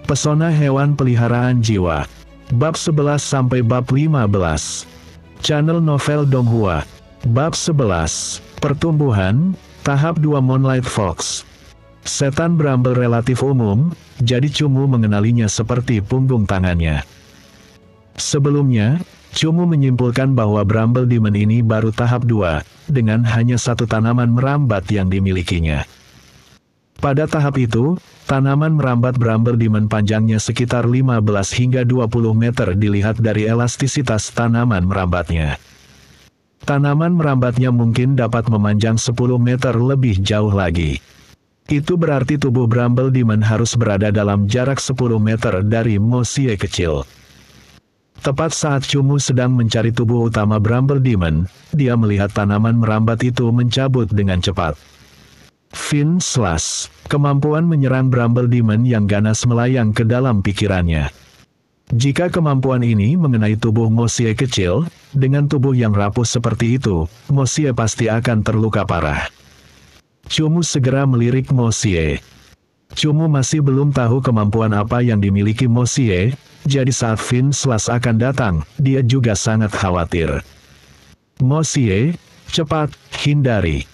Pesona hewan peliharaan jiwa. Bab 11 sampai bab 15. Channel Novel Donghua. Bab 11. Pertumbuhan, tahap 2 Moonlight Fox. Setan Bramble relatif umum, jadi Cumu mengenalinya seperti punggung tangannya. Sebelumnya, Cumu menyimpulkan bahwa Bramble Demon ini baru tahap 2, dengan hanya satu tanaman merambat yang dimilikinya. Pada tahap itu, tanaman merambat Bramble Demon panjangnya sekitar 15 hingga 20 meter dilihat dari elastisitas tanaman merambatnya. Tanaman merambatnya mungkin dapat memanjang 10 meter lebih jauh lagi. Itu berarti tubuh Bramble Demon harus berada dalam jarak 10 meter dari Mosie kecil. Tepat saat Cumu sedang mencari tubuh utama Bramble Demon, dia melihat tanaman merambat itu mencabut dengan cepat. Fin Slash, kemampuan menyerang Bramble Demon yang ganas melayang ke dalam pikirannya. Jika kemampuan ini mengenai tubuh Mosie kecil, dengan tubuh yang rapuh seperti itu, Mosie pasti akan terluka parah. Cumu segera melirik Mosie. Cumu masih belum tahu kemampuan apa yang dimiliki Mosie, jadi saat Fin Slash akan datang, dia juga sangat khawatir. Mosie, cepat, hindari.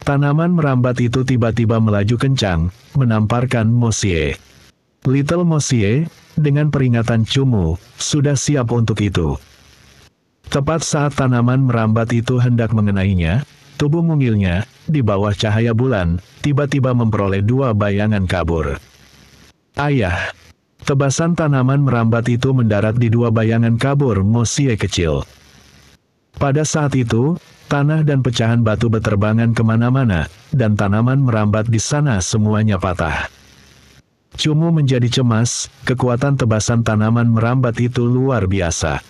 Tanaman merambat itu tiba-tiba melaju kencang, menamparkan Mosie. Little Mosie, dengan peringatan Cumu, sudah siap untuk itu. Tepat saat tanaman merambat itu hendak mengenainya, tubuh mungilnya, di bawah cahaya bulan, tiba-tiba memperoleh dua bayangan kabur. Ayah! Tebasan tanaman merambat itu mendarat di dua bayangan kabur Mosie kecil. Pada saat itu, tanah dan pecahan batu berterbangan kemana-mana, dan tanaman merambat di sana semuanya patah. Cumu menjadi cemas, kekuatan tebasan tanaman merambat itu luar biasa.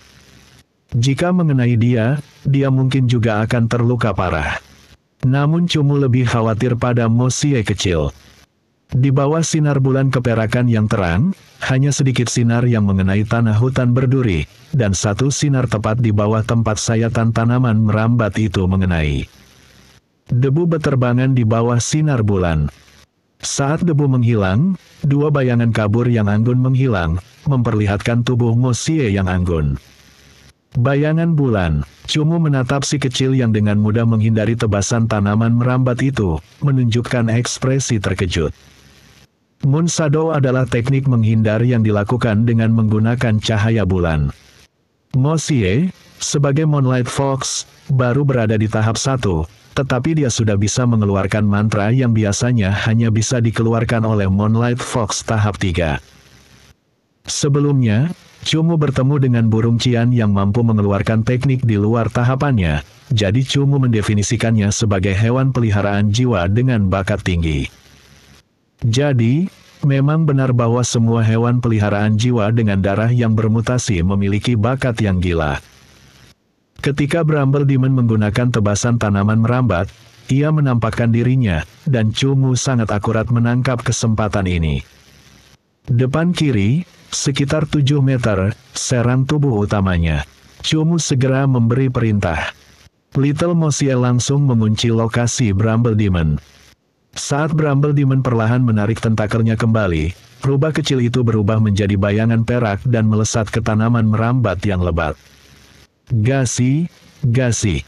Jika mengenai dia mungkin juga akan terluka parah. Namun Cumu lebih khawatir pada Mosie kecil. Di bawah sinar bulan keperakan yang terang, hanya sedikit sinar yang mengenai tanah hutan berduri, dan satu sinar tepat di bawah tempat sayatan tanaman merambat itu mengenai. Debu berterbangan di bawah sinar bulan. Saat debu menghilang, dua bayangan kabur yang anggun menghilang, memperlihatkan tubuh Mosie yang anggun. Bayangan bulan, Cumu menatap si kecil yang dengan mudah menghindari tebasan tanaman merambat itu, menunjukkan ekspresi terkejut. Moon Shadow adalah teknik menghindar yang dilakukan dengan menggunakan cahaya bulan. Mosie, sebagai Moonlight Fox, baru berada di tahap 1, tetapi dia sudah bisa mengeluarkan mantra yang biasanya hanya bisa dikeluarkan oleh Moonlight Fox tahap 3. Sebelumnya, Cumu bertemu dengan burung cian yang mampu mengeluarkan teknik di luar tahapannya, jadi Cumu mendefinisikannya sebagai hewan peliharaan jiwa dengan bakat tinggi. Jadi, memang benar bahwa semua hewan peliharaan jiwa dengan darah yang bermutasi memiliki bakat yang gila. Ketika Bramble Demon menggunakan tebasan tanaman merambat, ia menampakkan dirinya, dan Cumu sangat akurat menangkap kesempatan ini. Depan kiri, sekitar 7 meter, serang tubuh utamanya. Cumu segera memberi perintah. Little Mosie langsung mengunci lokasi Bramble Demon. Saat Bramble Demon perlahan menarik tentakelnya kembali, rubah kecil itu berubah menjadi bayangan perak dan melesat ke tanaman merambat yang lebat. Gasi, gasi.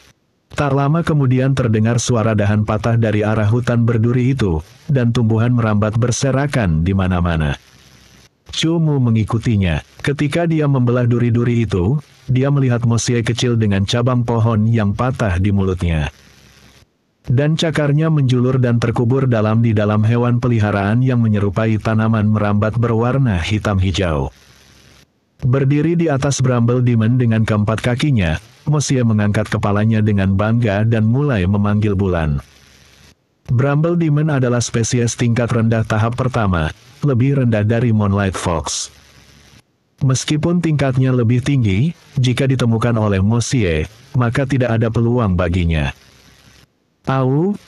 Tak lama kemudian terdengar suara dahan patah dari arah hutan berduri itu, dan tumbuhan merambat berserakan di mana-mana. Cumu mengikutinya. Ketika dia membelah duri-duri itu, dia melihat Mosie kecil dengan cabang pohon yang patah di mulutnya. Dan cakarnya menjulur dan terkubur di dalam hewan peliharaan yang menyerupai tanaman merambat berwarna hitam hijau. Berdiri di atas Bramble Demon dengan keempat kakinya, Mosie mengangkat kepalanya dengan bangga dan mulai memanggil bulan. Bramble Demon adalah spesies tingkat rendah tahap pertama, lebih rendah dari Moonlight Fox. Meskipun tingkatnya lebih tinggi, jika ditemukan oleh Mosie, maka tidak ada peluang baginya.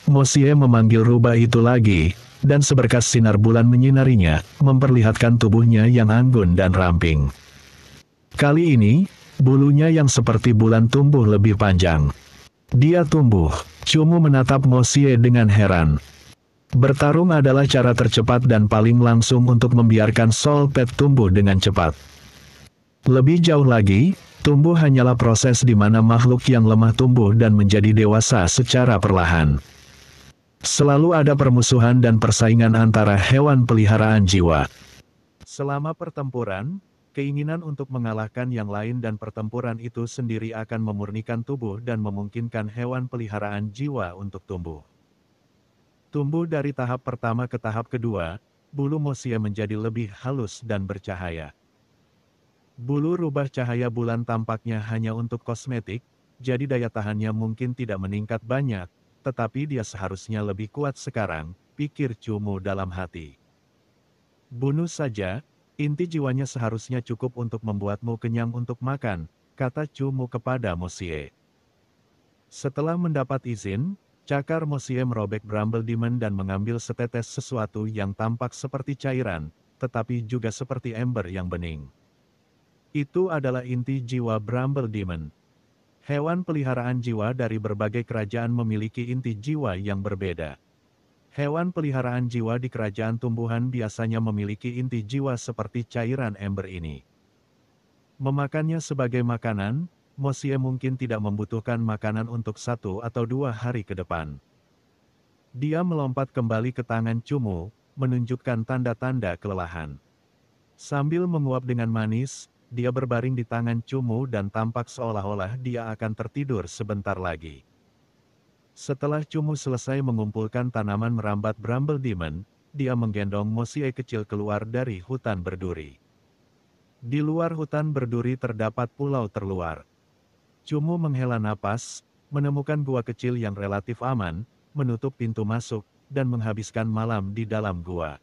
Mosie memanggil rubah itu lagi, dan seberkas sinar bulan menyinarinya, memperlihatkan tubuhnya yang anggun dan ramping. Kali ini, bulunya yang seperti bulan tumbuh lebih panjang. Dia tumbuh. Cumu menatap Mosie dengan heran. Bertarung adalah cara tercepat dan paling langsung untuk membiarkan soul pet tumbuh dengan cepat. Lebih jauh lagi, tumbuh hanyalah proses di mana makhluk yang lemah tumbuh dan menjadi dewasa secara perlahan. Selalu ada permusuhan dan persaingan antara hewan peliharaan jiwa. Selama pertempuran, keinginan untuk mengalahkan yang lain dan pertempuran itu sendiri akan memurnikan tubuh dan memungkinkan hewan peliharaan jiwa untuk tumbuh. Tumbuh dari tahap pertama ke tahap kedua, bulu mosia menjadi lebih halus dan bercahaya. Bulu rubah cahaya bulan tampaknya hanya untuk kosmetik, jadi daya tahannya mungkin tidak meningkat banyak, tetapi dia seharusnya lebih kuat sekarang, pikir Cumu dalam hati. Bunuh saja, inti jiwanya seharusnya cukup untuk membuatmu kenyang untuk makan, kata Cumu kepada Mosie. Setelah mendapat izin, cakar Mosie merobek Bramble Demon dan mengambil setetes sesuatu yang tampak seperti cairan, tetapi juga seperti ember yang bening. Itu adalah inti jiwa Bramble Demon. Hewan peliharaan jiwa dari berbagai kerajaan memiliki inti jiwa yang berbeda. Hewan peliharaan jiwa di kerajaan tumbuhan biasanya memiliki inti jiwa seperti cairan ember ini. Memakannya sebagai makanan, Mosie mungkin tidak membutuhkan makanan untuk 1 atau 2 hari ke depan. Dia melompat kembali ke tangan Cumu, menunjukkan tanda-tanda kelelahan. Sambil menguap dengan manis, dia berbaring di tangan Cumu dan tampak seolah-olah dia akan tertidur sebentar lagi. Setelah Cumu selesai mengumpulkan tanaman merambat Bramble Demon, dia menggendong Mosie kecil keluar dari hutan berduri. Di luar hutan berduri terdapat pulau terluar. Cumu menghela napas, menemukan gua kecil yang relatif aman, menutup pintu masuk, dan menghabiskan malam di dalam gua.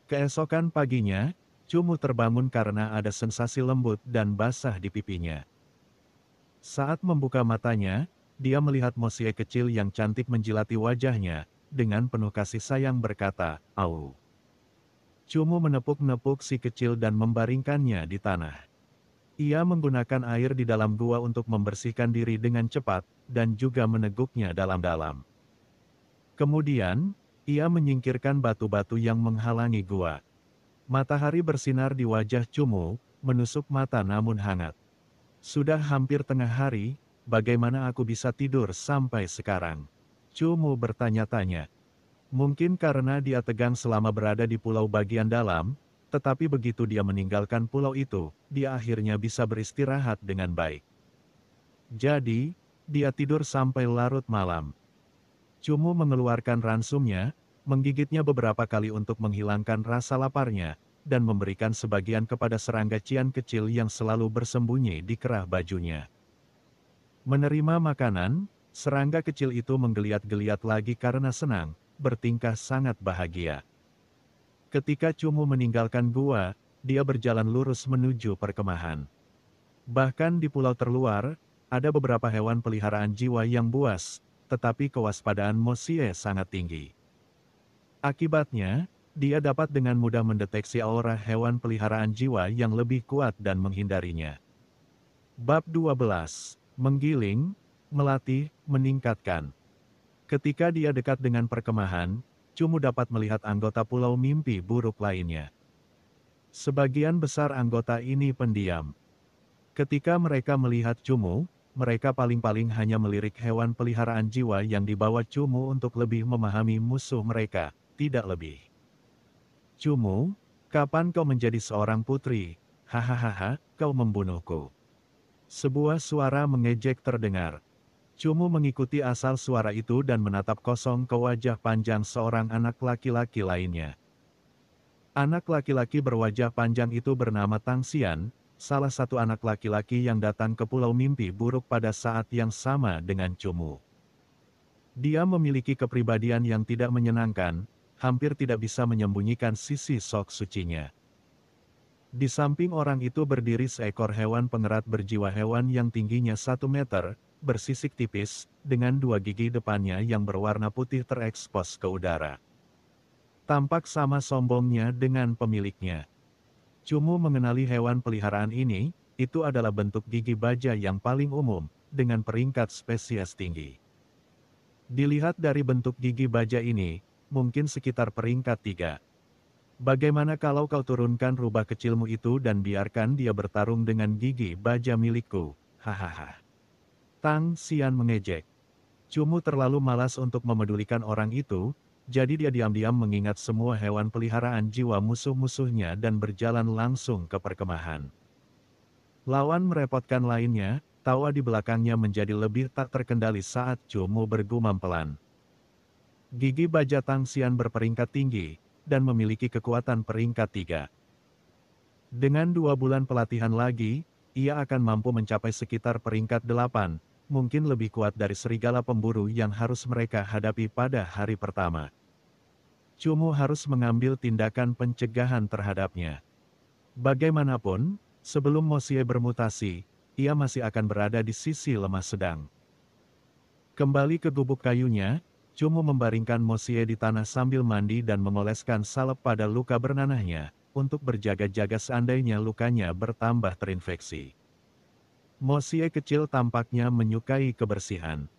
Keesokan paginya, Cumu terbangun karena ada sensasi lembut dan basah di pipinya. Saat membuka matanya, dia melihat Mosie kecil yang cantik menjilati wajahnya, dengan penuh kasih sayang berkata, "Au." Cumu menepuk-nepuk si kecil dan membaringkannya di tanah. Ia menggunakan air di dalam gua untuk membersihkan diri dengan cepat, dan juga meneguknya dalam-dalam. Kemudian, ia menyingkirkan batu-batu yang menghalangi gua. Matahari bersinar di wajah Cumu, menusuk mata namun hangat. Sudah hampir tengah hari, bagaimana aku bisa tidur sampai sekarang? Cumu bertanya-tanya. Mungkin karena dia tegang selama berada di pulau bagian dalam, tetapi begitu dia meninggalkan pulau itu, dia akhirnya bisa beristirahat dengan baik. Jadi, dia tidur sampai larut malam. Cumu mengeluarkan ransumnya, menggigitnya beberapa kali untuk menghilangkan rasa laparnya, dan memberikan sebagian kepada serangga cian kecil yang selalu bersembunyi di kerah bajunya. Menerima makanan, serangga kecil itu menggeliat-geliat lagi karena senang, bertingkah sangat bahagia. Ketika Cumu meninggalkan gua, dia berjalan lurus menuju perkemahan. Bahkan di pulau terluar, ada beberapa hewan peliharaan jiwa yang buas, tetapi kewaspadaan Mosie sangat tinggi. Akibatnya, dia dapat dengan mudah mendeteksi aura hewan peliharaan jiwa yang lebih kuat dan menghindarinya. Bab 12. Menggiling, melatih, meningkatkan. Ketika dia dekat dengan perkemahan, Cumu dapat melihat anggota pulau mimpi buruk lainnya. Sebagian besar anggota ini pendiam. Ketika mereka melihat Cumu, mereka paling-paling hanya melirik hewan peliharaan jiwa yang dibawa Cumu untuk lebih memahami musuh mereka, tidak lebih. Cumu, kapan kau menjadi seorang putri? Hahaha, kau membunuhku. Sebuah suara mengejek terdengar. Cumu mengikuti asal suara itu dan menatap kosong ke wajah panjang seorang anak laki-laki lainnya. Anak laki-laki berwajah panjang itu bernama Tang Xian, salah satu anak laki-laki yang datang ke Pulau Mimpi Buruk pada saat yang sama dengan Cumu. Dia memiliki kepribadian yang tidak menyenangkan, hampir tidak bisa menyembunyikan sisi sok sucinya. Di samping orang itu berdiri seekor hewan pengerat berjiwa hewan yang tingginya 1 meter, bersisik tipis, dengan 2 gigi depannya yang berwarna putih terekspos ke udara. Tampak sama sombongnya dengan pemiliknya. Cumu mengenali hewan peliharaan ini, itu adalah bentuk gigi baja yang paling umum, dengan peringkat spesies tinggi. Dilihat dari bentuk gigi baja ini, mungkin sekitar peringkat 3. Bagaimana kalau kau turunkan rubah kecilmu itu dan biarkan dia bertarung dengan gigi baja milikku, hahaha. Tang Xian mengejek. Cumu terlalu malas untuk memedulikan orang itu, jadi dia diam-diam mengingat semua hewan peliharaan jiwa musuh-musuhnya dan berjalan langsung ke perkemahan. Lawan merepotkan lainnya, tawa di belakangnya menjadi lebih tak terkendali saat Cumu bergumam pelan. Gigi baja Tang Xian berperingkat tinggi, dan memiliki kekuatan peringkat 3. Dengan 2 bulan pelatihan lagi, ia akan mampu mencapai sekitar peringkat 8, mungkin lebih kuat dari serigala pemburu yang harus mereka hadapi pada hari pertama. Cumu harus mengambil tindakan pencegahan terhadapnya. Bagaimanapun, sebelum Mo Xie bermutasi, ia masih akan berada di sisi lemah sedang. Kembali ke gubuk kayunya, Cumu membaringkan Mo Xie di tanah sambil mandi dan mengoleskan salep pada luka bernanahnya, untuk berjaga-jaga seandainya lukanya bertambah terinfeksi. Mo Xie kecil tampaknya menyukai kebersihan.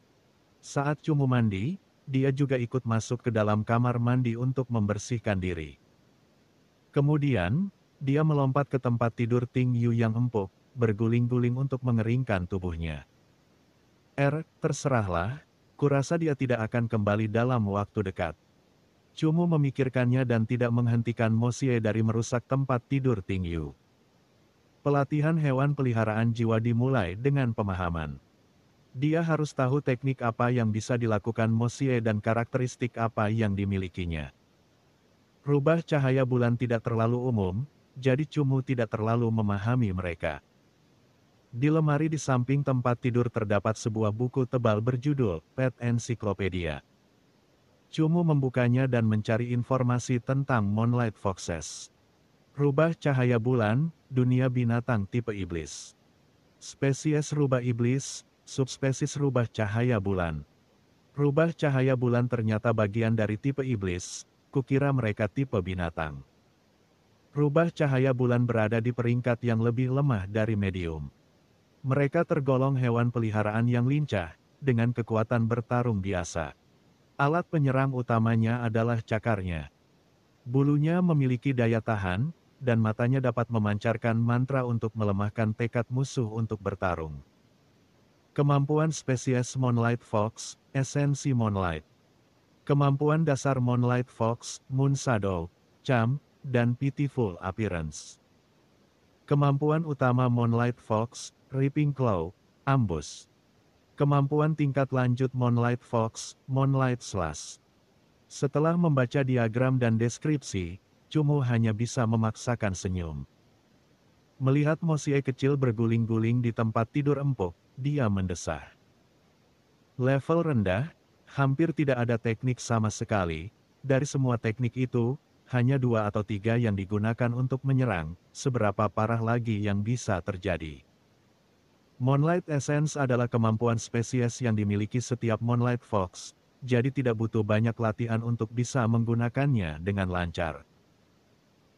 Saat Cumu mandi, dia juga ikut masuk ke dalam kamar mandi untuk membersihkan diri. Kemudian, dia melompat ke tempat tidur Ting Yu yang empuk, berguling-guling untuk mengeringkan tubuhnya. Terserahlah, kurasa dia tidak akan kembali dalam waktu dekat. Cumu memikirkannya dan tidak menghentikan Mo Xie dari merusak tempat tidur Ting Yu. Pelatihan hewan peliharaan jiwa dimulai dengan pemahaman. Dia harus tahu teknik apa yang bisa dilakukan Mo Xie dan karakteristik apa yang dimilikinya. Rubah cahaya bulan tidak terlalu umum, jadi Cumu tidak terlalu memahami mereka. Di lemari di samping tempat tidur terdapat sebuah buku tebal berjudul Pet Encyclopedia. Cumu membukanya dan mencari informasi tentang Moonlight Foxes. Rubah cahaya bulan, dunia binatang tipe iblis. Spesies rubah iblis, subspesies rubah cahaya bulan. Rubah cahaya bulan ternyata bagian dari tipe iblis, kukira mereka tipe binatang. Rubah cahaya bulan berada di peringkat yang lebih lemah dari medium. Mereka tergolong hewan peliharaan yang lincah, dengan kekuatan bertarung biasa. Alat penyerang utamanya adalah cakarnya. Bulunya memiliki daya tahan, dan matanya dapat memancarkan mantra untuk melemahkan tekad musuh untuk bertarung. Kemampuan spesies Moonlight Fox, esensi Moonlight. Kemampuan dasar Moonlight Fox, Moon Shadow, Charm, dan Pitiful Appearance. Kemampuan utama Moonlight Fox, Ripping Claw, Ambush. Kemampuan tingkat lanjut Moonlight Fox, Moonlight Slash. Setelah membaca diagram dan deskripsi, Cumu hanya bisa memaksakan senyum. Melihat Mo Xie kecil berguling-guling di tempat tidur empuk, dia mendesah. Level rendah, hampir tidak ada teknik sama sekali. Dari semua teknik itu, hanya 2 atau 3 yang digunakan untuk menyerang, seberapa parah lagi yang bisa terjadi. Moonlight Essence adalah kemampuan spesies yang dimiliki setiap Moonlight Fox, jadi tidak butuh banyak latihan untuk bisa menggunakannya dengan lancar.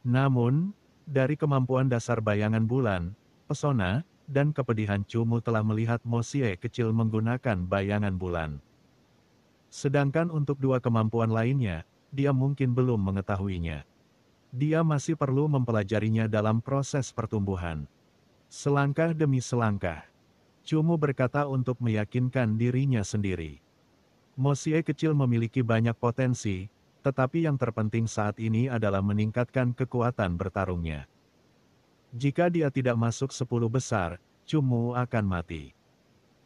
Namun, dari kemampuan dasar bayangan bulan, pesona, dan kepedihan Cumu telah melihat Mo Xie kecil menggunakan bayangan bulan. Sedangkan untuk 2 kemampuan lainnya, dia mungkin belum mengetahuinya. Dia masih perlu mempelajarinya dalam proses pertumbuhan. Selangkah demi selangkah, Cumu berkata untuk meyakinkan dirinya sendiri. Mo Xie kecil memiliki banyak potensi, tetapi yang terpenting saat ini adalah meningkatkan kekuatan bertarungnya. Jika dia tidak masuk 10 besar, Cumu akan mati.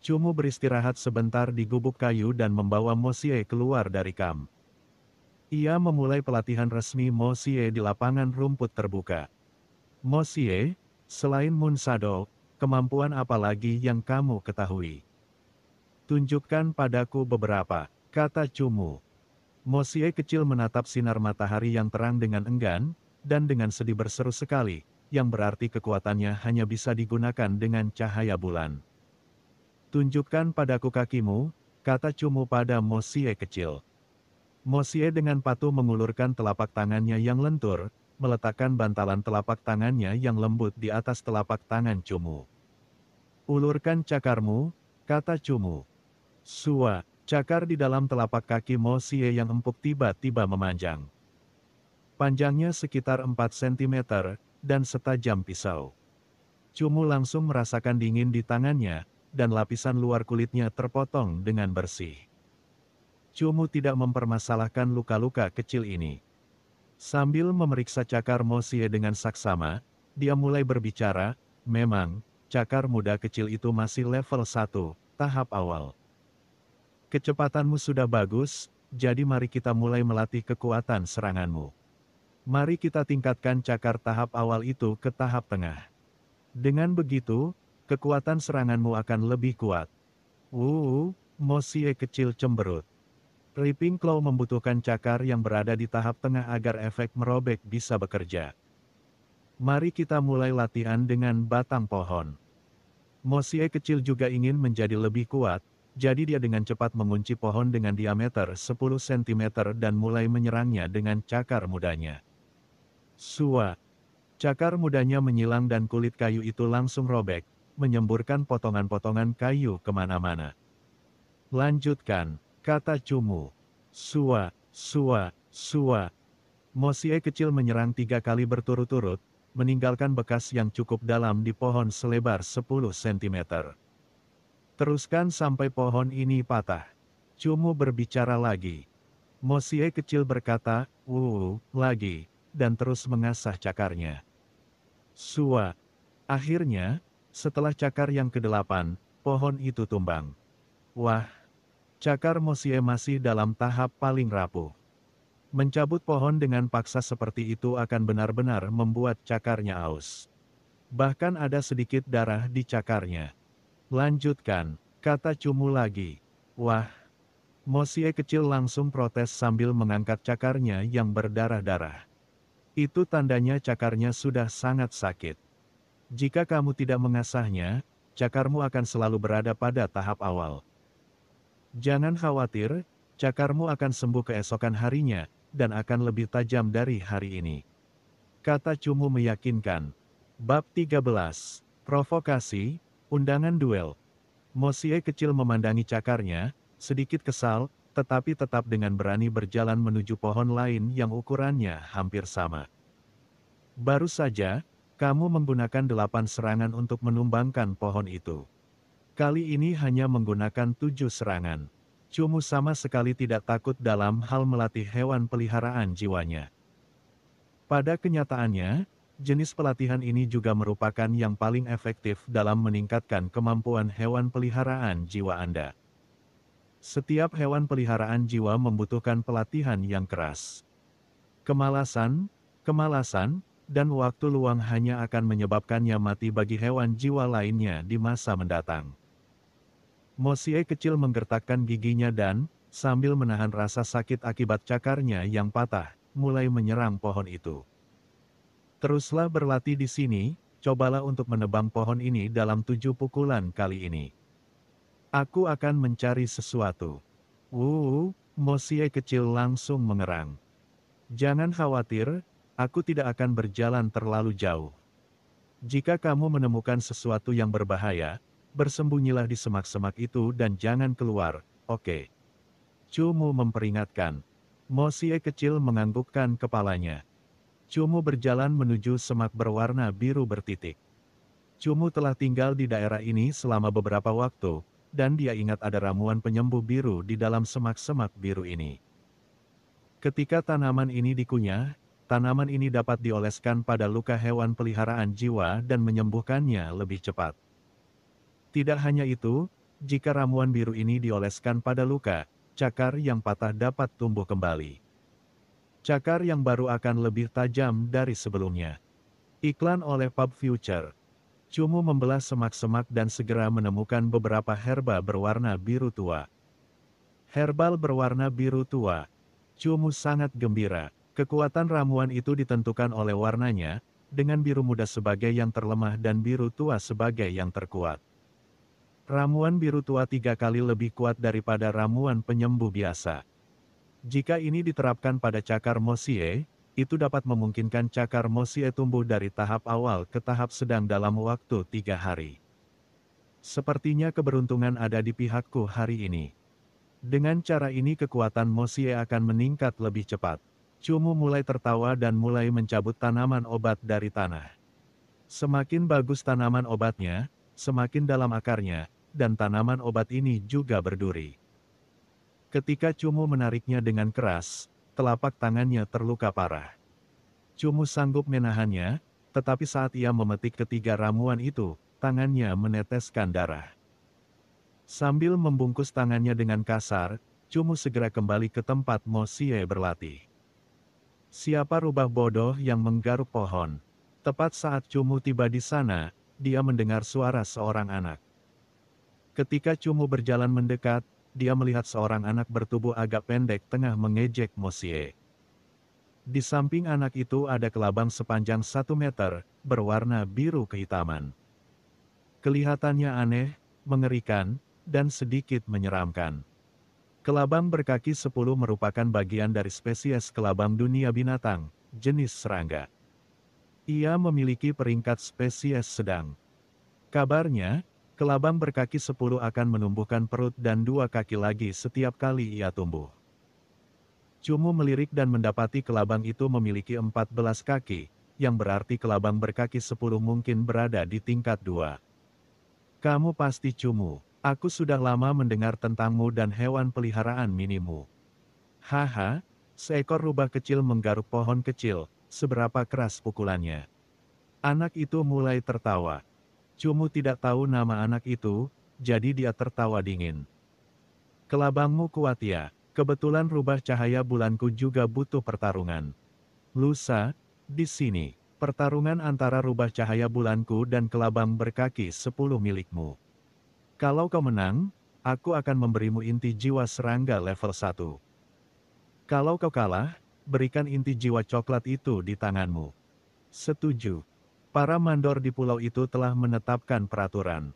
Cumu beristirahat sebentar di gubuk kayu dan membawa Mo Xie keluar dari kamp. Ia memulai pelatihan resmi Mo Xie di lapangan rumput terbuka. Mo Xie, selain Moon Shadow, kemampuan apa lagi yang kamu ketahui? Tunjukkan padaku beberapa, kata Cumu. Mo Xie kecil menatap sinar matahari yang terang dengan enggan, dan dengan sedih berseru sekali, yang berarti kekuatannya hanya bisa digunakan dengan cahaya bulan. Tunjukkan padaku kakimu, kata Cumu pada Mo Xie kecil. Mo Xie dengan patuh mengulurkan telapak tangannya yang lentur, meletakkan bantalan telapak tangannya yang lembut di atas telapak tangan Cumu. Ulurkan cakarmu, kata Cumu. Sua. Cakar di dalam telapak kaki Mo Xie yang empuk tiba-tiba memanjang. Panjangnya sekitar 4 cm, dan setajam pisau. Cumu langsung merasakan dingin di tangannya, dan lapisan luar kulitnya terpotong dengan bersih. Cumu tidak mempermasalahkan luka-luka kecil ini. Sambil memeriksa cakar Mo Xie dengan saksama, dia mulai berbicara, memang, cakar muda kecil itu masih level 1, tahap awal. Kecepatanmu sudah bagus, jadi mari kita mulai melatih kekuatan seranganmu. Mari kita tingkatkan cakar tahap awal itu ke tahap tengah. Dengan begitu, kekuatan seranganmu akan lebih kuat. Mo Xie kecil cemberut. Ripping Claw membutuhkan cakar yang berada di tahap tengah agar efek merobek bisa bekerja. Mari kita mulai latihan dengan batang pohon. Mo Xie kecil juga ingin menjadi lebih kuat, jadi dia dengan cepat mengunci pohon dengan diameter 10 cm dan mulai menyerangnya dengan cakar mudanya. Sua! Cakar mudanya menyilang dan kulit kayu itu langsung robek, menyemburkan potongan-potongan kayu kemana-mana. Lanjutkan, kata Cumu. Sua, sua, sua. Mo Xie kecil menyerang 3 kali berturut-turut, meninggalkan bekas yang cukup dalam di pohon selebar 10 cm. Teruskan sampai pohon ini patah. Cumu berbicara lagi. Mo Xie kecil berkata, lagi, dan terus mengasah cakarnya. Sua. Akhirnya, setelah cakar yang ke-8, pohon itu tumbang. Wah! Cakar Mo Xie masih dalam tahap paling rapuh. Mencabut pohon dengan paksa seperti itu akan benar-benar membuat cakarnya aus. Bahkan ada sedikit darah di cakarnya. Lanjutkan, kata Cumu lagi. Wah! Mo Xie kecil langsung protes sambil mengangkat cakarnya yang berdarah-darah. Itu tandanya cakarnya sudah sangat sakit. Jika kamu tidak mengasahnya, cakarmu akan selalu berada pada tahap awal. Jangan khawatir, cakarmu akan sembuh keesokan harinya, dan akan lebih tajam dari hari ini. Kata Cumu meyakinkan. Bab 13. Provokasi, undangan duel. Mo Xie kecil memandangi cakarnya, sedikit kesal, tetapi tetap dengan berani berjalan menuju pohon lain yang ukurannya hampir sama. Baru saja, kamu menggunakan 8 serangan untuk menumbangkan pohon itu. Kali ini hanya menggunakan 7 serangan. Cumu sama sekali tidak takut dalam hal melatih hewan peliharaan jiwanya. Pada kenyataannya, jenis pelatihan ini juga merupakan yang paling efektif dalam meningkatkan kemampuan hewan peliharaan jiwa Anda. Setiap hewan peliharaan jiwa membutuhkan pelatihan yang keras. Kemalasan, dan waktu luang hanya akan menyebabkannya mati bagi hewan jiwa lainnya di masa mendatang. Mo Xie kecil menggertakkan giginya dan, sambil menahan rasa sakit akibat cakarnya yang patah, mulai menyerang pohon itu. Teruslah berlatih di sini, cobalah untuk menebang pohon ini dalam 7 pukulan kali ini. Aku akan mencari sesuatu. Mo Xie kecil langsung mengerang. Jangan khawatir, aku tidak akan berjalan terlalu jauh. Jika kamu menemukan sesuatu yang berbahaya, bersembunyilah di semak-semak itu dan jangan keluar, oke? Cumu memperingatkan. Mo Xie kecil menganggukkan kepalanya. Cumu berjalan menuju semak berwarna biru bertitik. Cumu telah tinggal di daerah ini selama beberapa waktu, dan dia ingat ada ramuan penyembuh biru di dalam semak-semak biru ini. Ketika tanaman ini dikunyah, tanaman ini dapat dioleskan pada luka hewan peliharaan jiwa dan menyembuhkannya lebih cepat. Tidak hanya itu, jika ramuan biru ini dioleskan pada luka, cakar yang patah dapat tumbuh kembali. Cakar yang baru akan lebih tajam dari sebelumnya. Iklan oleh Pub Future. Cumu membelah semak-semak dan segera menemukan beberapa herba berwarna biru tua. Herbal berwarna biru tua. Cumu sangat gembira. Kekuatan ramuan itu ditentukan oleh warnanya, dengan biru muda sebagai yang terlemah dan biru tua sebagai yang terkuat. Ramuan biru tua 3 kali lebih kuat daripada ramuan penyembuh biasa. Jika ini diterapkan pada cakar Mo Xie, itu dapat memungkinkan cakar Mo Xie tumbuh dari tahap awal ke tahap sedang dalam waktu 3 hari. Sepertinya keberuntungan ada di pihakku hari ini. Dengan cara ini kekuatan Mosie akan meningkat lebih cepat. Cumu mulai tertawa dan mulai mencabut tanaman obat dari tanah. Semakin bagus tanaman obatnya, semakin dalam akarnya, dan tanaman obat ini juga berduri. Ketika Cumu menariknya dengan keras, telapak tangannya terluka parah. Cumu sanggup menahannya, tetapi saat ia memetik ketiga ramuan itu, tangannya meneteskan darah. Sambil membungkus tangannya dengan kasar, Cumu segera kembali ke tempat Mosie berlatih. Siapa rubah bodoh yang menggaruk pohon? Tepat saat Cumu tiba di sana, dia mendengar suara seorang anak. Ketika Cumu berjalan mendekat, dia melihat seorang anak bertubuh agak pendek tengah mengejek Mosie. Di samping anak itu ada kelabang sepanjang 1 meter, berwarna biru kehitaman. Kelihatannya aneh, mengerikan, dan sedikit menyeramkan. Kelabang berkaki 10 merupakan bagian dari spesies kelabang dunia binatang, jenis serangga. Ia memiliki peringkat spesies sedang. Kabarnya, kelabang berkaki 10 akan menumbuhkan perut dan 2 kaki lagi setiap kali ia tumbuh. Cumu melirik dan mendapati kelabang itu memiliki 14 kaki, yang berarti kelabang berkaki 10 mungkin berada di tingkat 2. Kamu pasti Cumu. Aku sudah lama mendengar tentangmu dan hewan peliharaan minimu. Haha, seekor rubah kecil menggaruk pohon kecil, seberapa keras pukulannya. Anak itu mulai tertawa. Cumu tidak tahu nama anak itu, jadi dia tertawa dingin. Kelabangmu kuat ya, kebetulan rubah cahaya bulanku juga butuh pertarungan. Lusa, di sini, pertarungan antara rubah cahaya bulanku dan kelabang berkaki 10 milikmu. Kalau kau menang, aku akan memberimu inti jiwa serangga level 1. Kalau kau kalah, berikan inti jiwa coklat itu di tanganmu. Setuju. Para mandor di pulau itu telah menetapkan peraturan.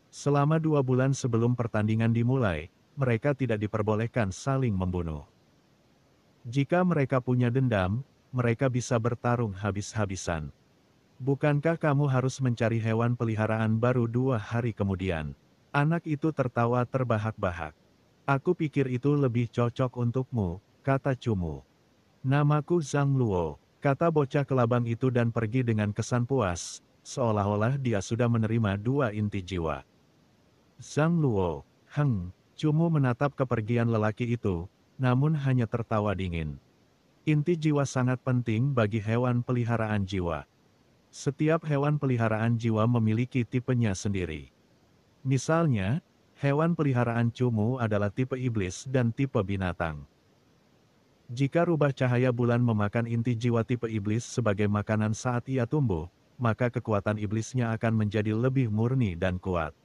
Selama 2 bulan sebelum pertandingan dimulai, mereka tidak diperbolehkan saling membunuh. Jika mereka punya dendam, mereka bisa bertarung habis-habisan. Bukankah kamu harus mencari hewan peliharaan baru 2 hari kemudian? Anak itu tertawa terbahak-bahak. Aku pikir itu lebih cocok untukmu, kata Cumu. Namaku Zhang Luo, kata bocah kelabang itu dan pergi dengan kesan puas, seolah-olah dia sudah menerima 2 inti jiwa. Zhang Luo, Cumu menatap kepergian lelaki itu, namun hanya tertawa dingin. Inti jiwa sangat penting bagi hewan peliharaan jiwa. Setiap hewan peliharaan jiwa memiliki tipenya sendiri. Misalnya, hewan peliharaan Cumu adalah tipe iblis dan tipe binatang. Jika rubah cahaya bulan memakan inti jiwa tipe iblis sebagai makanan saat ia tumbuh, maka kekuatan iblisnya akan menjadi lebih murni dan kuat.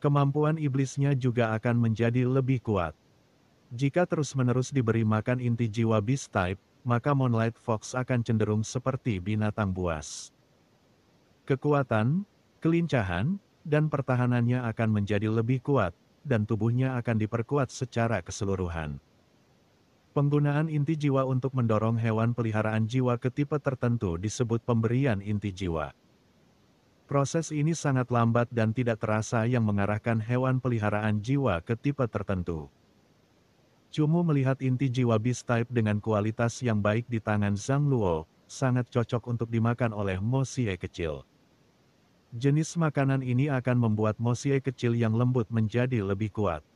Kemampuan iblisnya juga akan menjadi lebih kuat. Jika terus-menerus diberi makan inti jiwa Beast Type, maka Moonlight Fox akan cenderung seperti binatang buas. Kekuatan, kelincahan, dan pertahanannya akan menjadi lebih kuat, dan tubuhnya akan diperkuat secara keseluruhan. Penggunaan inti jiwa untuk mendorong hewan peliharaan jiwa ke tipe tertentu disebut pemberian inti jiwa. Proses ini sangat lambat dan tidak terasa yang mengarahkan hewan peliharaan jiwa ke tipe tertentu. Cumu melihat inti jiwa Beast Type dengan kualitas yang baik di tangan Zhang Luo, sangat cocok untuk dimakan oleh Mosie kecil. Jenis makanan ini akan membuat Mosie kecil yang lembut menjadi lebih kuat.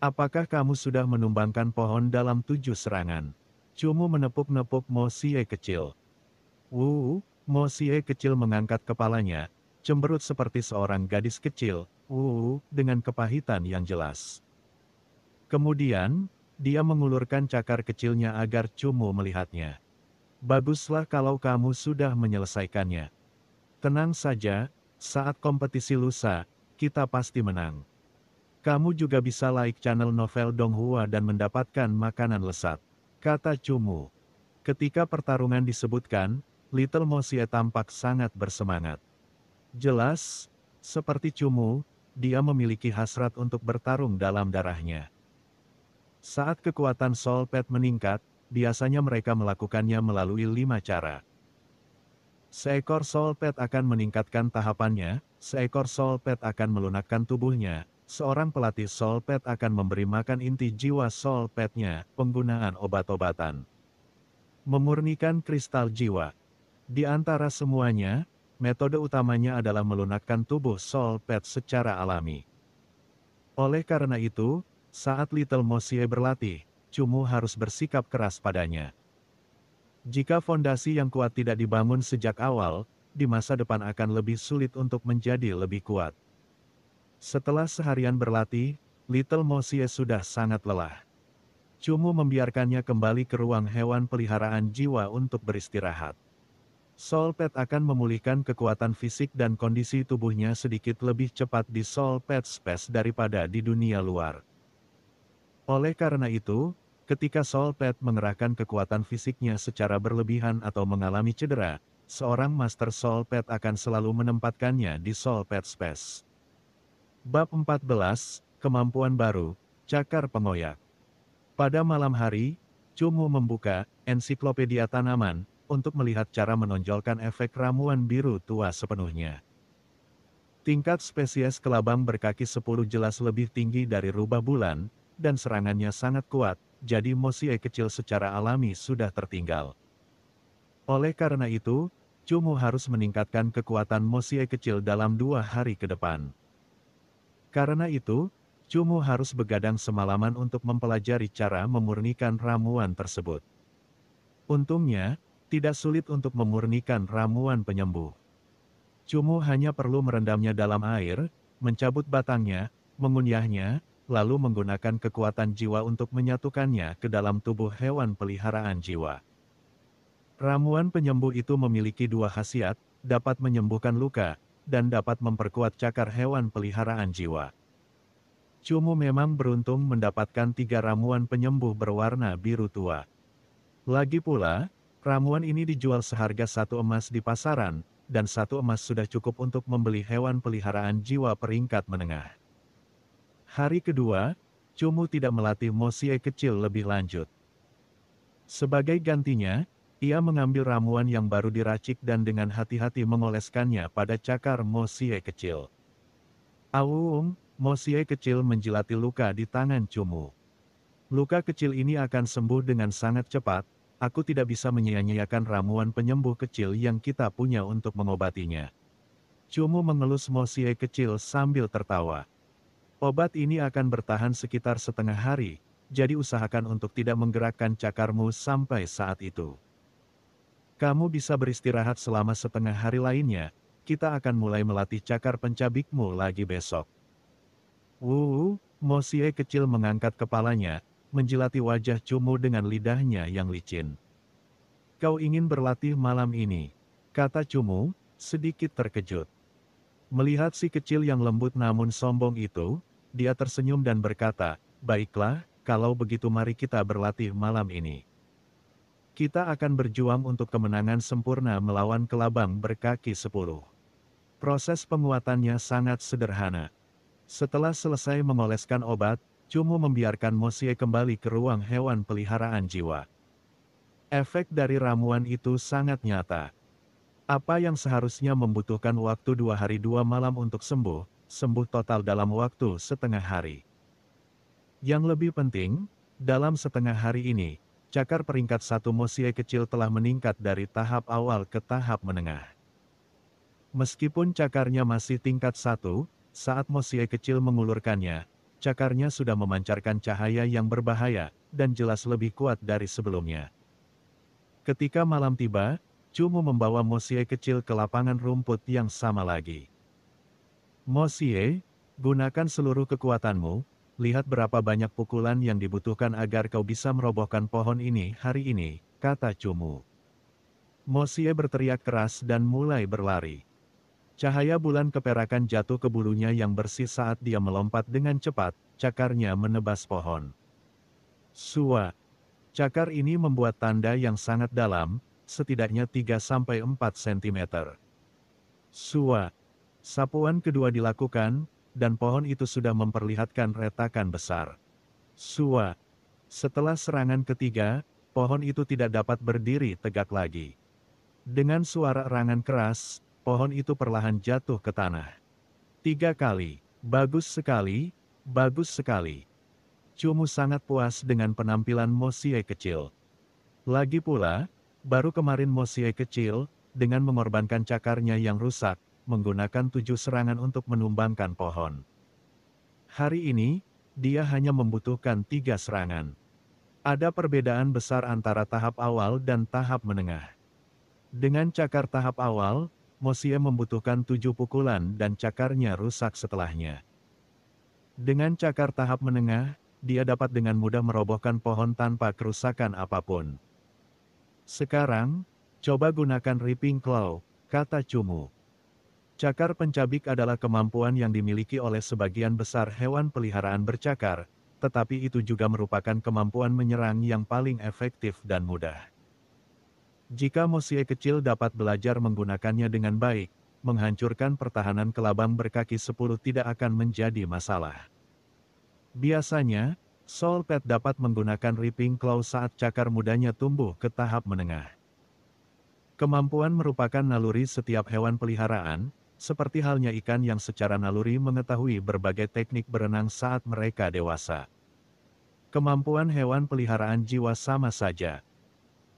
Apakah kamu sudah menumbangkan pohon dalam 7 serangan? Cumu menepuk-nepuk Mosie kecil. Mosie kecil mengangkat kepalanya, cemberut seperti seorang gadis kecil, dengan kepahitan yang jelas. Kemudian, dia mengulurkan cakar kecilnya agar Cumu melihatnya. Baguslah kalau kamu sudah menyelesaikannya. Tenang saja, saat kompetisi lusa, kita pasti menang. Kamu juga bisa like channel Novel Donghua dan mendapatkan makanan lesat, kata Cumu. Ketika pertarungan disebutkan, Little Mosie tampak sangat bersemangat. Jelas, seperti Cumu, dia memiliki hasrat untuk bertarung dalam darahnya. Saat kekuatan Soul Pet meningkat, biasanya mereka melakukannya melalui 5 cara. Seekor Soul Pet akan meningkatkan tahapannya, seekor Soul Pet akan melunakkan tubuhnya, seorang pelatih soul pet akan memberi makan inti jiwa soul petnya, penggunaan obat-obatan. Memurnikan kristal jiwa. Di antara semuanya, metode utamanya adalah melunakkan tubuh soul pet secara alami. Oleh karena itu, saat Little Mosie berlatih, Cumu harus bersikap keras padanya. Jika fondasi yang kuat tidak dibangun sejak awal, di masa depan akan lebih sulit untuk menjadi lebih kuat. Setelah seharian berlatih, Little Mosie sudah sangat lelah. Cumu membiarkannya kembali ke ruang hewan peliharaan jiwa untuk beristirahat. Soul Pet akan memulihkan kekuatan fisik dan kondisi tubuhnya sedikit lebih cepat di Soul Pet Space daripada di dunia luar. Oleh karena itu, ketika Soul Pet mengerahkan kekuatan fisiknya secara berlebihan atau mengalami cedera, seorang Master Soul Pet akan selalu menempatkannya di Soul Pet Space. Bab 14, Kemampuan Baru, Cakar Pengoyak. Pada malam hari, Cumu membuka ensiklopedia tanaman untuk melihat cara menonjolkan efek ramuan biru tua sepenuhnya. Tingkat spesies kelabang berkaki 10 jelas lebih tinggi dari rubah bulan, dan serangannya sangat kuat, jadi Mosie kecil secara alami sudah tertinggal. Oleh karena itu, Cumu harus meningkatkan kekuatan Mosie kecil dalam 2 hari ke depan. Karena itu, Cumu harus begadang semalaman untuk mempelajari cara memurnikan ramuan tersebut. Untungnya, tidak sulit untuk memurnikan ramuan penyembuh. Cumu hanya perlu merendamnya dalam air, mencabut batangnya, mengunyahnya, lalu menggunakan kekuatan jiwa untuk menyatukannya ke dalam tubuh hewan peliharaan jiwa. Ramuan penyembuh itu memiliki 2 khasiat, dapat menyembuhkan luka, dan dapat memperkuat cakar hewan peliharaan jiwa. Cumu memang beruntung mendapatkan 3 ramuan penyembuh berwarna biru tua. Lagi pula, ramuan ini dijual seharga 1 emas di pasaran, dan 1 emas sudah cukup untuk membeli hewan peliharaan jiwa peringkat menengah. Hari kedua, Cumu tidak melatih Mosie kecil lebih lanjut. Sebagai gantinya, ia mengambil ramuan yang baru diracik dan dengan hati-hati mengoleskannya pada cakar Mosie kecil. Mosie kecil menjilati luka di tangan Cumu. Luka kecil ini akan sembuh dengan sangat cepat. Aku tidak bisa menyia-nyiakan ramuan penyembuh kecil yang kita punya untuk mengobatinya. Cumu mengelus Mosie kecil sambil tertawa. Obat ini akan bertahan sekitar setengah hari, jadi usahakan untuk tidak menggerakkan cakarmu sampai saat itu. Kamu bisa beristirahat selama setengah hari lainnya, kita akan mulai melatih cakar pencabikmu lagi besok. Mosie kecil mengangkat kepalanya, menjilati wajah Cumu dengan lidahnya yang licin. Kau ingin berlatih malam ini, kata Cumu, sedikit terkejut. Melihat si kecil yang lembut namun sombong itu, dia tersenyum dan berkata, baiklah, kalau begitu mari kita berlatih malam ini. Kita akan berjuang untuk kemenangan sempurna melawan kelabang berkaki 10. Proses penguatannya sangat sederhana. Setelah selesai mengoleskan obat, Cumu membiarkan Mosie kembali ke ruang hewan peliharaan jiwa. Efek dari ramuan itu sangat nyata. Apa yang seharusnya membutuhkan waktu 2 hari 2 malam untuk sembuh total dalam waktu setengah hari. Yang lebih penting, dalam setengah hari ini, cakar peringkat 1 Mosie kecil telah meningkat dari tahap awal ke tahap menengah. Meskipun cakarnya masih tingkat 1, saat Mosie kecil mengulurkannya, cakarnya sudah memancarkan cahaya yang berbahaya, dan jelas lebih kuat dari sebelumnya. Ketika malam tiba, Cumu membawa Mosie kecil ke lapangan rumput yang sama lagi. Mosie, gunakan seluruh kekuatanmu, lihat berapa banyak pukulan yang dibutuhkan agar kau bisa merobohkan pohon ini hari ini, kata Cumu. Mosie berteriak keras dan mulai berlari. Cahaya bulan keperakan jatuh ke bulunya yang bersih saat dia melompat dengan cepat, cakarnya menebas pohon. Cakar ini membuat tanda yang sangat dalam, setidaknya 3-4 cm. Sapuan kedua dilakukan, dan pohon itu sudah memperlihatkan retakan besar. Setelah serangan ketiga, pohon itu tidak dapat berdiri tegak lagi. Dengan suara erangan keras, pohon itu perlahan jatuh ke tanah. 3 kali, bagus sekali, Bagus sekali. Cumu sangat puas dengan penampilan Mo Xie kecil. Lagi pula, baru kemarin Mo Xie kecil, dengan mengorbankan cakarnya yang rusak, menggunakan 7 serangan untuk menumbangkan pohon. Hari ini, dia hanya membutuhkan 3 serangan. Ada perbedaan besar antara tahap awal dan tahap menengah. Dengan cakar tahap awal, Mo Xie membutuhkan 7 pukulan dan cakarnya rusak setelahnya. Dengan cakar tahap menengah, dia dapat dengan mudah merobohkan pohon tanpa kerusakan apapun. Sekarang, coba gunakan Ripping Claw, kata Cumu. Cakar pencabik adalah kemampuan yang dimiliki oleh sebagian besar hewan peliharaan bercakar, tetapi itu juga merupakan kemampuan menyerang yang paling efektif dan mudah. Jika Mo Xie kecil dapat belajar menggunakannya dengan baik, menghancurkan pertahanan kelabang berkaki 10 tidak akan menjadi masalah. Biasanya, Soul Pet dapat menggunakan Ripping Claw saat cakar mudanya tumbuh ke tahap menengah. Kemampuan merupakan naluri setiap hewan peliharaan, seperti halnya ikan yang secara naluri mengetahui berbagai teknik berenang saat mereka dewasa. Kemampuan hewan peliharaan jiwa sama saja.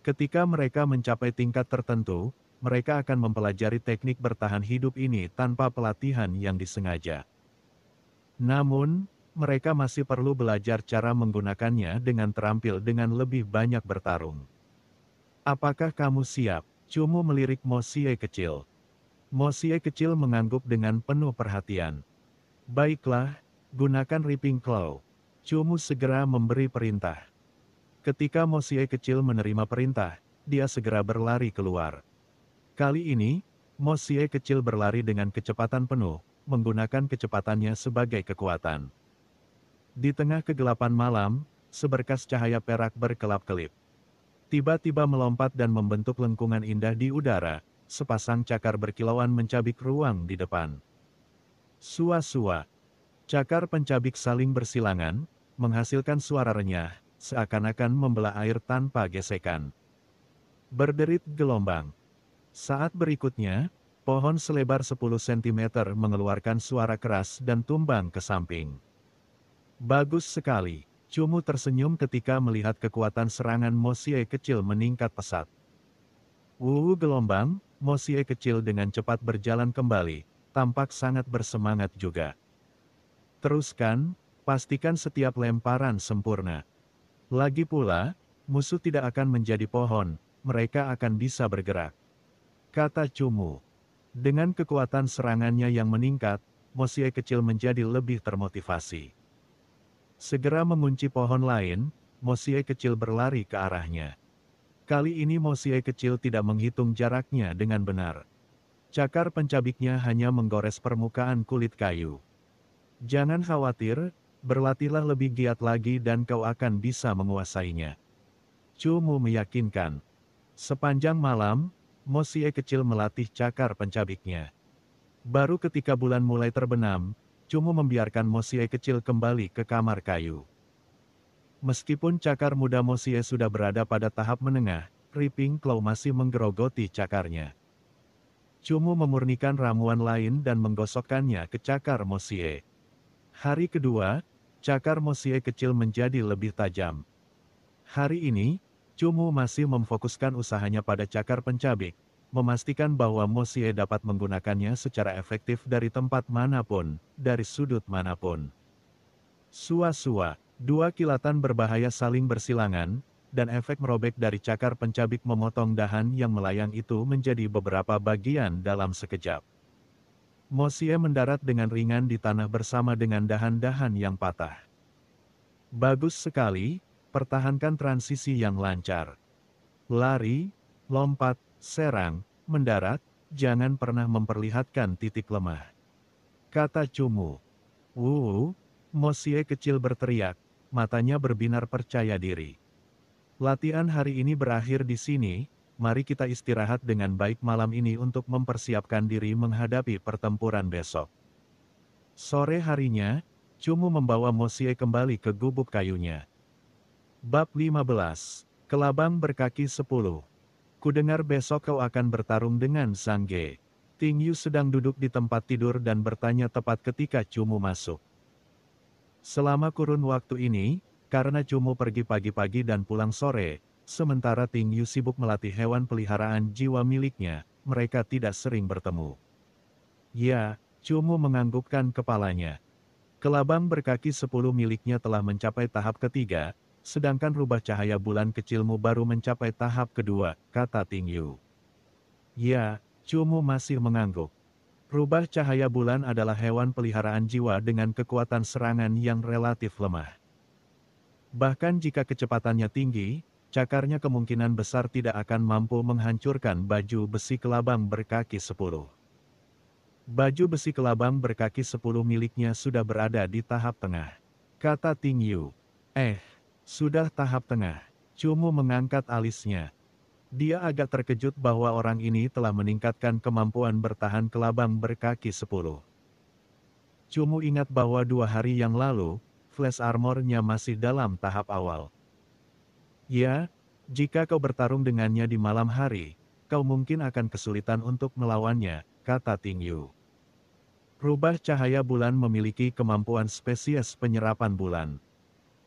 Ketika mereka mencapai tingkat tertentu, mereka akan mempelajari teknik bertahan hidup ini tanpa pelatihan yang disengaja. Namun, mereka masih perlu belajar cara menggunakannya dengan terampil dengan lebih banyak bertarung. Apakah kamu siap? Cumu melirik Mo Xie kecil. Mo Xie kecil mengangguk dengan penuh perhatian. Baiklah, gunakan Ripping Claw. Cumu segera memberi perintah. Ketika Mo Xie kecil menerima perintah, dia segera berlari keluar. Kali ini, Mo Xie kecil berlari dengan kecepatan penuh, menggunakan kecepatannya sebagai kekuatan. Di tengah kegelapan malam, seberkas cahaya perak berkelap-kelip. Tiba-tiba melompat dan membentuk lengkungan indah di udara, sepasang cakar berkilauan mencabik ruang di depan. Sua-sua. Cakar pencabik saling bersilangan, menghasilkan suara renyah, seakan-akan membelah air tanpa gesekan. Berderit gelombang. Saat berikutnya, pohon selebar 10 cm mengeluarkan suara keras dan tumbang ke samping. Bagus sekali. Cumu tersenyum ketika melihat kekuatan serangan Mo Xie kecil meningkat pesat. Gelombang, Mo Xie kecil dengan cepat berjalan kembali, tampak sangat bersemangat juga. Teruskan, pastikan setiap lemparan sempurna. Lagi pula, musuh tidak akan menjadi pohon, mereka akan bisa bergerak. Kata Cumu. Dengan kekuatan serangannya yang meningkat, Mo Xie kecil menjadi lebih termotivasi. Segera mengunci pohon lain, Mo Xie kecil berlari ke arahnya. Kali ini Mo Xie kecil tidak menghitung jaraknya dengan benar. Cakar pencabiknya hanya menggores permukaan kulit kayu. Jangan khawatir, berlatihlah lebih giat lagi dan kau akan bisa menguasainya. Cumu meyakinkan. Sepanjang malam, Mo Xie kecil melatih cakar pencabiknya. Baru ketika bulan mulai terbenam, Cumu membiarkan Mo Xie kecil kembali ke kamar kayu. Meskipun cakar muda Mo Xie sudah berada pada tahap menengah, Ripping Claw masih menggerogoti cakarnya. Cumu memurnikan ramuan lain dan menggosokkannya ke cakar Mo Xie. Hari kedua, cakar Mo Xie kecil menjadi lebih tajam. Hari ini, Cumu masih memfokuskan usahanya pada cakar pencabik, memastikan bahwa Mo Xie dapat menggunakannya secara efektif dari tempat manapun, dari sudut manapun. Sua-sua, 2 kilatan berbahaya saling bersilangan, dan efek merobek dari cakar pencabik memotong dahan yang melayang itu menjadi beberapa bagian dalam sekejap. Mo Xie mendarat dengan ringan di tanah bersama dengan dahan-dahan yang patah. Bagus sekali, pertahankan transisi yang lancar. Lari, lompat, serang, mendarat, jangan pernah memperlihatkan titik lemah. Kata Cumu. Mo Xie kecil berteriak, matanya berbinar percaya diri. Latihan hari ini berakhir di sini, mari kita istirahat dengan baik malam ini untuk mempersiapkan diri menghadapi pertempuran besok. Sore harinya, Cumu membawa Mo Xie kembali ke gubuk kayunya. Bab 15. Kelabang berkaki 10. Kudengar besok kau akan bertarung dengan Sang Ge. Ting Yu sedang duduk di tempat tidur dan bertanya tepat ketika Cumu masuk. Selama kurun waktu ini, karena Cumu pergi pagi-pagi dan pulang sore, sementara Ting Yu sibuk melatih hewan peliharaan jiwa miliknya, mereka tidak sering bertemu. Ya, Cumu menganggukkan kepalanya. Kelabang berkaki 10 miliknya telah mencapai tahap ketiga, sedangkan rubah cahaya bulan kecilmu baru mencapai tahap kedua, kata Ting Yu. Ya, Cumu masih mengangguk. Rubah cahaya bulan adalah hewan peliharaan jiwa dengan kekuatan serangan yang relatif lemah. Bahkan jika kecepatannya tinggi, cakarnya kemungkinan besar tidak akan mampu menghancurkan baju besi kelabang berkaki 10. Baju besi kelabang berkaki 10 miliknya sudah berada di tahap tengah. Kata Ting Yu. Sudah tahap tengah. Cumu mengangkat alisnya. Dia agak terkejut bahwa orang ini telah meningkatkan kemampuan bertahan kelabang berkaki 10. Cumu ingat bahwa 2 hari yang lalu, flash armor-nya masih dalam tahap awal. Ya, jika kau bertarung dengannya di malam hari, kau mungkin akan kesulitan untuk melawannya, kata Ting Yu. Rubah cahaya bulan memiliki kemampuan spesies penyerapan bulan.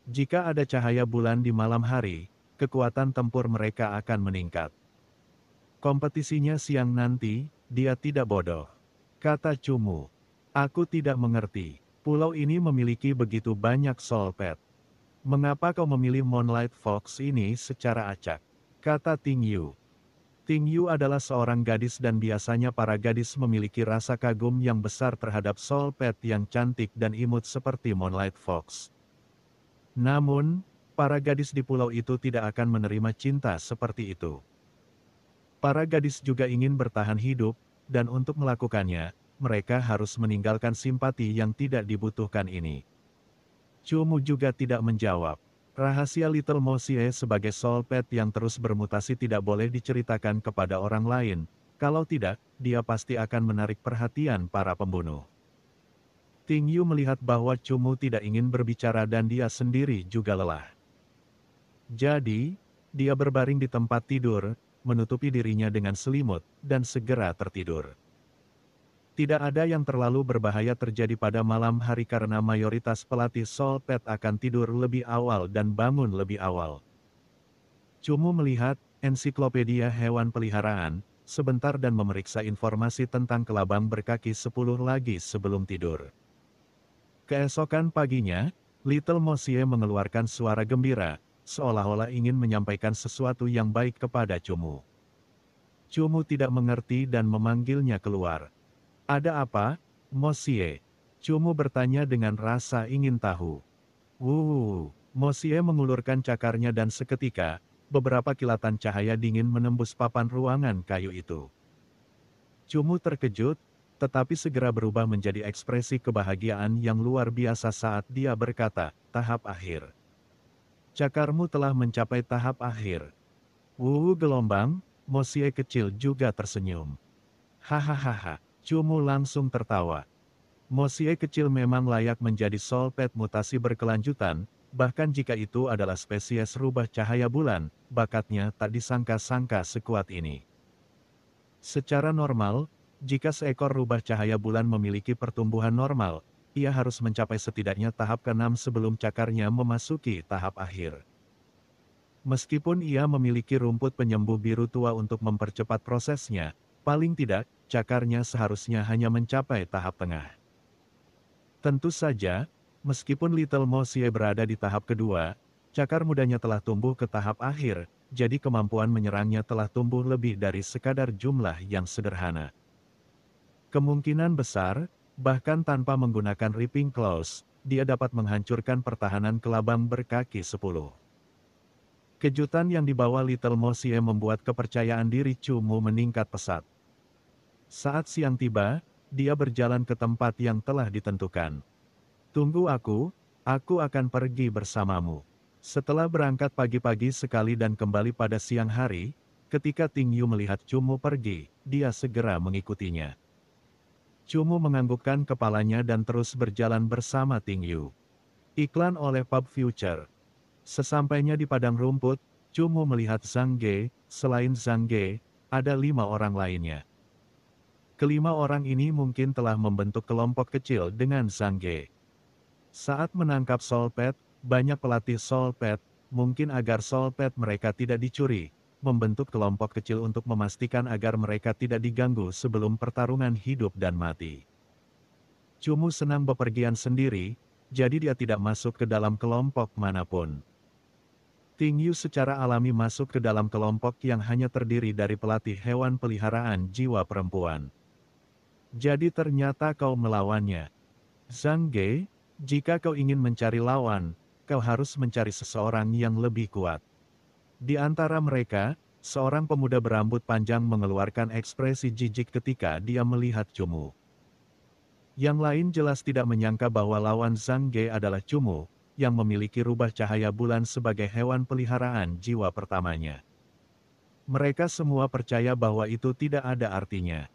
Jika ada cahaya bulan di malam hari, kekuatan tempur mereka akan meningkat. Kompetisinya siang nanti, dia tidak bodoh. Kata Cumu. Aku tidak mengerti. Pulau ini memiliki begitu banyak soul pet. Mengapa kau memilih Moonlight Fox ini secara acak? Kata Ting Yu. Ting Yu adalah seorang gadis dan biasanya para gadis memiliki rasa kagum yang besar terhadap soul pet yang cantik dan imut seperti Moonlight Fox. Namun, para gadis di pulau itu tidak akan menerima cinta seperti itu. Para gadis juga ingin bertahan hidup, dan untuk melakukannya, mereka harus meninggalkan simpati yang tidak dibutuhkan ini. Cumu juga tidak menjawab. Rahasia Little Mosie sebagai soul pet yang terus bermutasi tidak boleh diceritakan kepada orang lain, kalau tidak, dia pasti akan menarik perhatian para pembunuh. Ting Yu melihat bahwa Cumu tidak ingin berbicara dan dia sendiri juga lelah. Jadi, dia berbaring di tempat tidur, menutupi dirinya dengan selimut, dan segera tertidur. Tidak ada yang terlalu berbahaya terjadi pada malam hari karena mayoritas pelatih soul pet akan tidur lebih awal dan bangun lebih awal. Cumu melihat ensiklopedia hewan peliharaan sebentar dan memeriksa informasi tentang kelabang berkaki 10 lagi sebelum tidur. Keesokan paginya, Little Mosie mengeluarkan suara gembira, seolah-olah ingin menyampaikan sesuatu yang baik kepada Cumu. Cumu tidak mengerti dan memanggilnya keluar. Ada apa, Mosie? Cumu bertanya dengan rasa ingin tahu. Mosie mengulurkan cakarnya dan seketika, beberapa kilatan cahaya dingin menembus papan ruangan kayu itu. Cumu terkejut, tetapi segera berubah menjadi ekspresi kebahagiaan yang luar biasa saat dia berkata, tahap akhir. Cakarmu telah mencapai tahap akhir. Gelombang, Mosie kecil juga tersenyum. Hahaha. Cumu langsung tertawa. Mosie kecil memang layak menjadi soul pet mutasi berkelanjutan, bahkan jika itu adalah spesies rubah cahaya bulan, bakatnya tak disangka-sangka sekuat ini. Secara normal, jika seekor rubah cahaya bulan memiliki pertumbuhan normal, ia harus mencapai setidaknya tahap ke-6 sebelum cakarnya memasuki tahap akhir. Meskipun ia memiliki rumput penyembuh biru tua untuk mempercepat prosesnya, paling tidak, cakarnya seharusnya hanya mencapai tahap tengah. Tentu saja, meskipun Little Mosie berada di tahap kedua, cakar mudanya telah tumbuh ke tahap akhir, jadi kemampuan menyerangnya telah tumbuh lebih dari sekadar jumlah yang sederhana. Kemungkinan besar, bahkan tanpa menggunakan Ripping Claws, dia dapat menghancurkan pertahanan kelabang berkaki 10. Kejutan yang dibawa Little Mosie membuat kepercayaan diri Cumu meningkat pesat. Saat siang tiba, dia berjalan ke tempat yang telah ditentukan. Tunggu aku akan pergi bersamamu. Setelah berangkat pagi-pagi sekali dan kembali pada siang hari, ketika Ting Yu melihat Cumu pergi, dia segera mengikutinya. Cumu menganggukkan kepalanya dan terus berjalan bersama Ting Yu. Iklan oleh Pub Future. Sesampainya di padang rumput, Cumu melihat Zhang Ge. Selain Zhang Ge, ada 5 orang lainnya. Kelima orang ini mungkin telah membentuk kelompok kecil dengan Zhang Ge. Saat menangkap Soul Pet, banyak pelatih Soul Pet, mungkin agar Soul Pet mereka tidak dicuri, membentuk kelompok kecil untuk memastikan agar mereka tidak diganggu sebelum pertarungan hidup dan mati. Cumu senang bepergian sendiri, jadi dia tidak masuk ke dalam kelompok manapun. Ting Yu secara alami masuk ke dalam kelompok yang hanya terdiri dari pelatih hewan peliharaan jiwa perempuan. Jadi ternyata kau melawannya. Zhang Ge, jika kau ingin mencari lawan, kau harus mencari seseorang yang lebih kuat. Di antara mereka, seorang pemuda berambut panjang mengeluarkan ekspresi jijik ketika dia melihat Cumu. Yang lain jelas tidak menyangka bahwa lawan Zhang Ge adalah Cumu, yang memiliki rubah cahaya bulan sebagai hewan peliharaan jiwa pertamanya. Mereka semua percaya bahwa itu tidak ada artinya.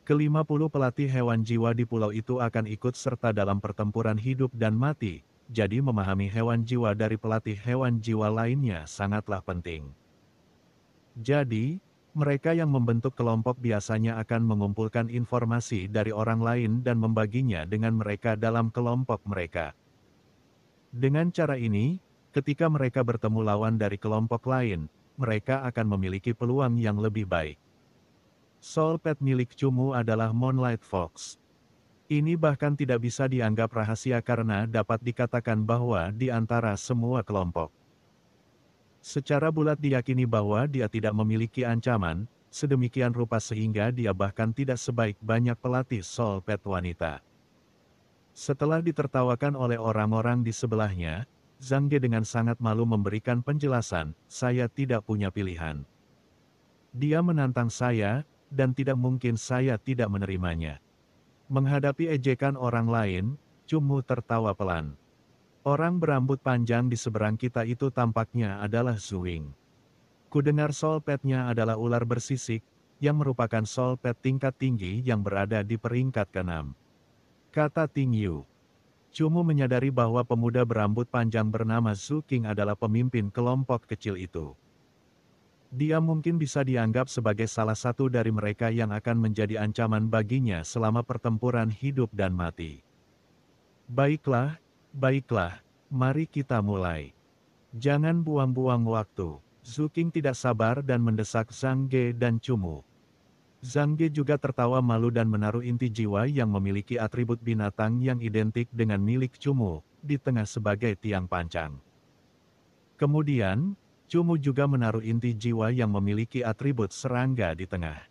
Ke-50 pelatih hewan jiwa di pulau itu akan ikut serta dalam pertempuran hidup dan mati, jadi memahami hewan jiwa dari pelatih hewan jiwa lainnya sangatlah penting. Jadi, mereka yang membentuk kelompok biasanya akan mengumpulkan informasi dari orang lain dan membaginya dengan mereka dalam kelompok mereka. Dengan cara ini, ketika mereka bertemu lawan dari kelompok lain, mereka akan memiliki peluang yang lebih baik. Soul Pet milik Cumu adalah Moonlight Fox. Ini bahkan tidak bisa dianggap rahasia karena dapat dikatakan bahwa di antara semua kelompok. Secara bulat diyakini bahwa dia tidak memiliki ancaman, sedemikian rupa sehingga dia bahkan tidak sebaik banyak pelatih Soul Pet wanita. Setelah ditertawakan oleh orang-orang di sebelahnya, Zhang Ge dengan sangat malu memberikan penjelasan, saya tidak punya pilihan. Dia menantang saya, dan tidak mungkin saya tidak menerimanya. Menghadapi ejekan orang lain, Cumu tertawa pelan. Orang berambut panjang di seberang kita itu tampaknya adalah Zuing. Kudengar Soul Pet-nya adalah ular bersisik, yang merupakan Soul Pet tingkat tinggi yang berada di peringkat ke-6. Kata Ting Yu. Cumu menyadari bahwa pemuda berambut panjang bernama Zhu Qing adalah pemimpin kelompok kecil itu. Dia mungkin bisa dianggap sebagai salah satu dari mereka yang akan menjadi ancaman baginya selama pertempuran hidup dan mati. Baiklah, mari kita mulai. Jangan buang-buang waktu. Zhu Qing tidak sabar dan mendesak Zhang Ge dan Cumu. Zhang Ge juga tertawa malu dan menaruh inti jiwa yang memiliki atribut binatang yang identik dengan milik Cumu, di tengah sebagai tiang pancang. Kemudian, Cumu juga menaruh inti jiwa yang memiliki atribut serangga di tengah.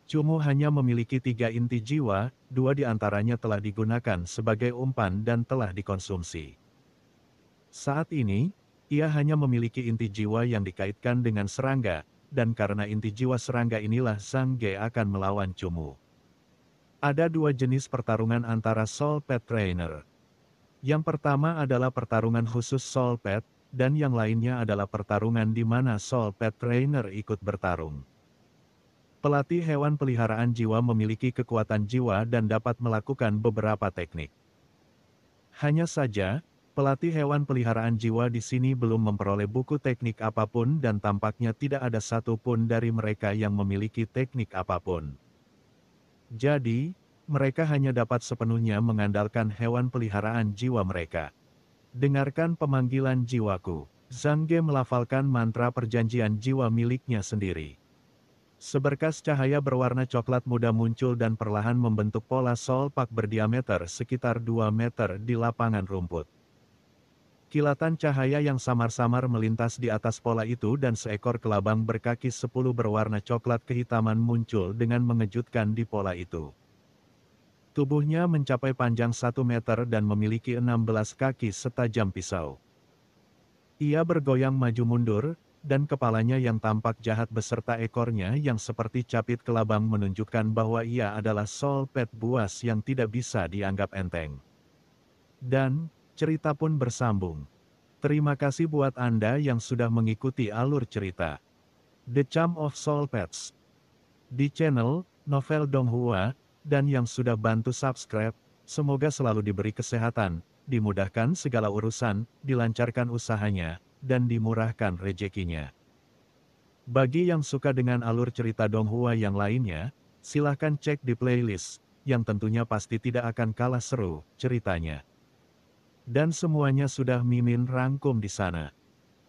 Cumu hanya memiliki 3 inti jiwa, 2 di antaranya telah digunakan sebagai umpan dan telah dikonsumsi. Saat ini, ia hanya memiliki inti jiwa yang dikaitkan dengan serangga, dan karena inti jiwa serangga inilah Zhang Ge akan melawan Cumu. Ada 2 jenis pertarungan antara Soul Pet Trainer. Yang pertama adalah pertarungan khusus Soul Pet, dan yang lainnya adalah pertarungan di mana Soul Pet Trainer ikut bertarung. Pelatih hewan peliharaan jiwa memiliki kekuatan jiwa dan dapat melakukan beberapa teknik. Hanya saja, pelatih hewan peliharaan jiwa di sini belum memperoleh buku teknik apapun dan tampaknya tidak ada satupun dari mereka yang memiliki teknik apapun. Jadi, mereka hanya dapat sepenuhnya mengandalkan hewan peliharaan jiwa mereka. Dengarkan pemanggilan jiwaku. Zhang Ge melafalkan mantra perjanjian jiwa miliknya sendiri. Seberkas cahaya berwarna coklat muda muncul dan perlahan membentuk pola Soul Park berdiameter sekitar 2 meter di lapangan rumput. Kilatan cahaya yang samar-samar melintas di atas pola itu dan seekor kelabang berkaki 10 berwarna coklat kehitaman muncul dengan mengejutkan di pola itu. Tubuhnya mencapai panjang 1 meter dan memiliki 16 kaki setajam pisau. Ia bergoyang maju mundur, dan kepalanya yang tampak jahat beserta ekornya yang seperti capit kelabang menunjukkan bahwa ia adalah Soul Pet buas yang tidak bisa dianggap enteng. Dan, cerita pun bersambung. Terima kasih buat Anda yang sudah mengikuti alur cerita The Charm of Soul Pets di channel Novel Donghua, dan yang sudah bantu subscribe. Semoga selalu diberi kesehatan, dimudahkan segala urusan, dilancarkan usahanya, dan dimurahkan rezekinya. Bagi yang suka dengan alur cerita Donghua yang lainnya, silahkan cek di playlist, yang tentunya pasti tidak akan kalah seru ceritanya. Dan semuanya sudah Mimin rangkum di sana.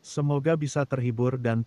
Semoga bisa terhibur dan